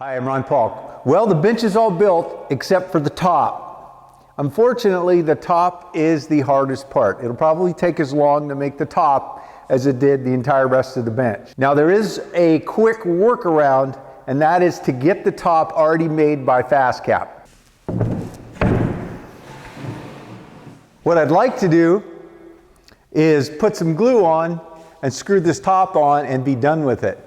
Hi, I'm Ron Paulk. Well, the bench is all built except for the top. Unfortunately, the top is the hardest part. It'll probably take as long to make the top as it did the entire rest of the bench. Now, there is a quick workaround, and that is to get the top already made by FastCap. What I'd like to do is put some glue on and screw this top on and be done with it.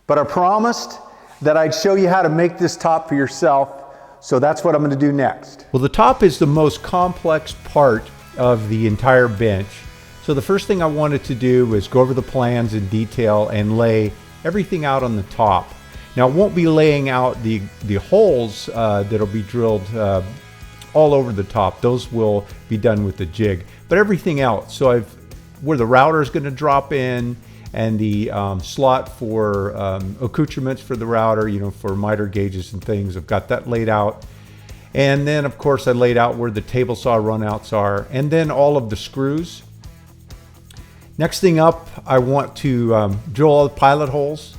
But I promised that I'd show you how to make this top for yourself, so that's what I'm going to do next. Well, the top is the most complex part of the entire bench. So the first thing I wanted to do was go over the plans in detail and lay everything out on the top. Now, I won't be laying out the holes that'll be drilled all over the top. Those will be done with the jig, but everything else. So where the router is going to drop in, and the slot for accoutrements for the router, for miter gauges and things. I've got that laid out. And then, of course, I laid out where the table saw runouts are, and then all of the screws. Next thing up, I want to drill all the pilot holes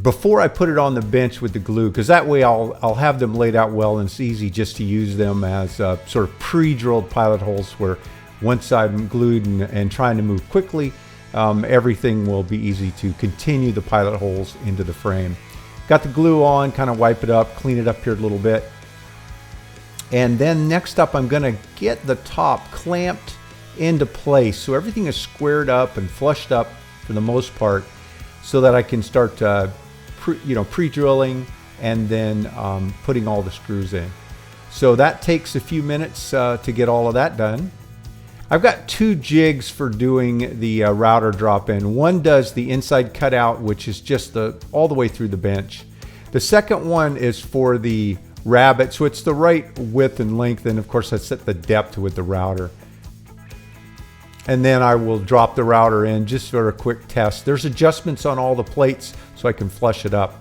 before I put it on the bench with the glue, because that way I'll have them laid out well, and it's easy just to use them as sort of pre-drilled pilot holes where once I'm glued and trying to move quickly, everything will be easy to continue the pilot holes into the frame. Got the glue on, kind of wipe it up, clean it up here a little bit. And then next up, I'm going to get the top clamped into place so everything is squared up and flushed up for the most part, so that I can start pre-drilling and then putting all the screws in. So that takes a few minutes to get all of that done. I've got two jigs for doing the router drop-in. One does the inside cutout, which is just all the way through the bench. The second one is for the rabbet, so it's the right width and length, and of course I set the depth with the router. And then I will drop the router in just for a quick test. There's adjustments on all the plates so I can flush it up.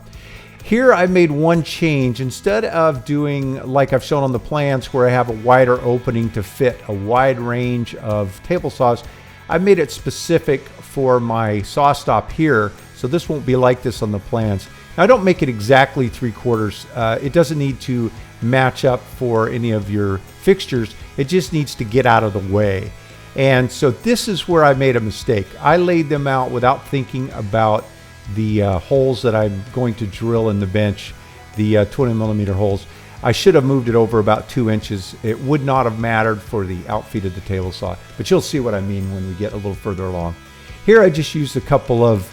Here I made one change. Instead of doing like I've shown on the plans where I have a wider opening to fit a wide range of table saws, I made it specific for my saw stop here, so this won't be like this on the plans. Now, I don't make it exactly 3/4. It doesn't need to match up for any of your fixtures. It just needs to get out of the way. And so this is where I made a mistake. I laid them out without thinking about the holes that I'm going to drill in the bench, the 20mm holes. I should have moved it over about 2 inches. It would not have mattered for the outfeed of the table saw, but you'll see what I mean when we get a little further along. Here I just used a couple of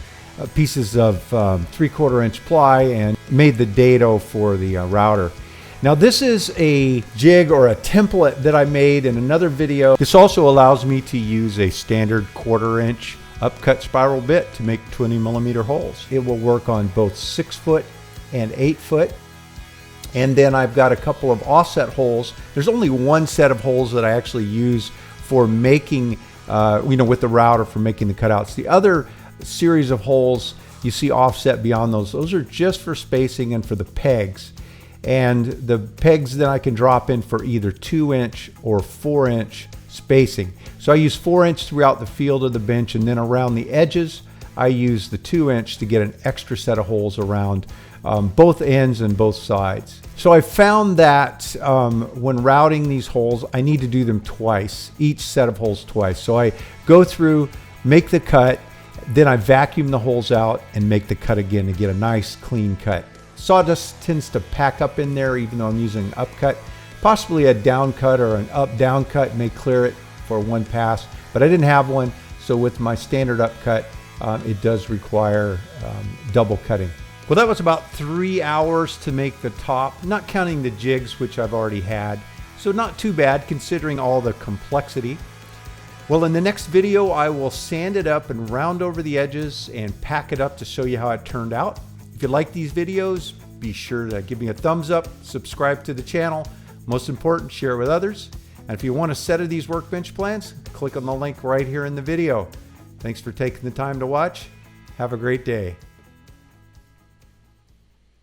pieces of 3/4 inch ply and made the dado for the router. Now, this is a jig or a template that I made in another video. This also allows me to use a standard 1/4 inch upcut spiral bit to make 20mm holes. It will work on both 6 foot and 8 foot. And then I've got a couple of offset holes. There's only one set of holes that I actually use for making, with the router for making the cutouts. The other series of holes you see offset beyond those are just for spacing and for the pegs. And the pegs then I can drop in for either 2 inch or 4 inch spacing. So I use 4 inch throughout the field of the bench, and then around the edges I use the 2 inch to get an extra set of holes around both ends and both sides. So I found that when routing these holes, I need to do them twice, each set of holes twice. So I go through, make the cut, then I vacuum the holes out and make the cut again to get a nice clean cut. Sawdust tends to pack up in there even though I'm using an upcut. Possibly a down cut or an up down cut may clear it for one pass, but I didn't have one, so with my standard upcut it does require double cutting. Well, that was about 3 hours to make the top, not counting the jigs which I've already had, so not too bad considering all the complexity. Well, in the next video I will sand it up and round over the edges and pack it up to show you how it turned out. If you like these videos, be sure to give me a thumbs up, subscribe to the channel. Most important, share it with others. And if you want a set of these workbench plans, click on the link right here in the video. Thanks for taking the time to watch. Have a great day.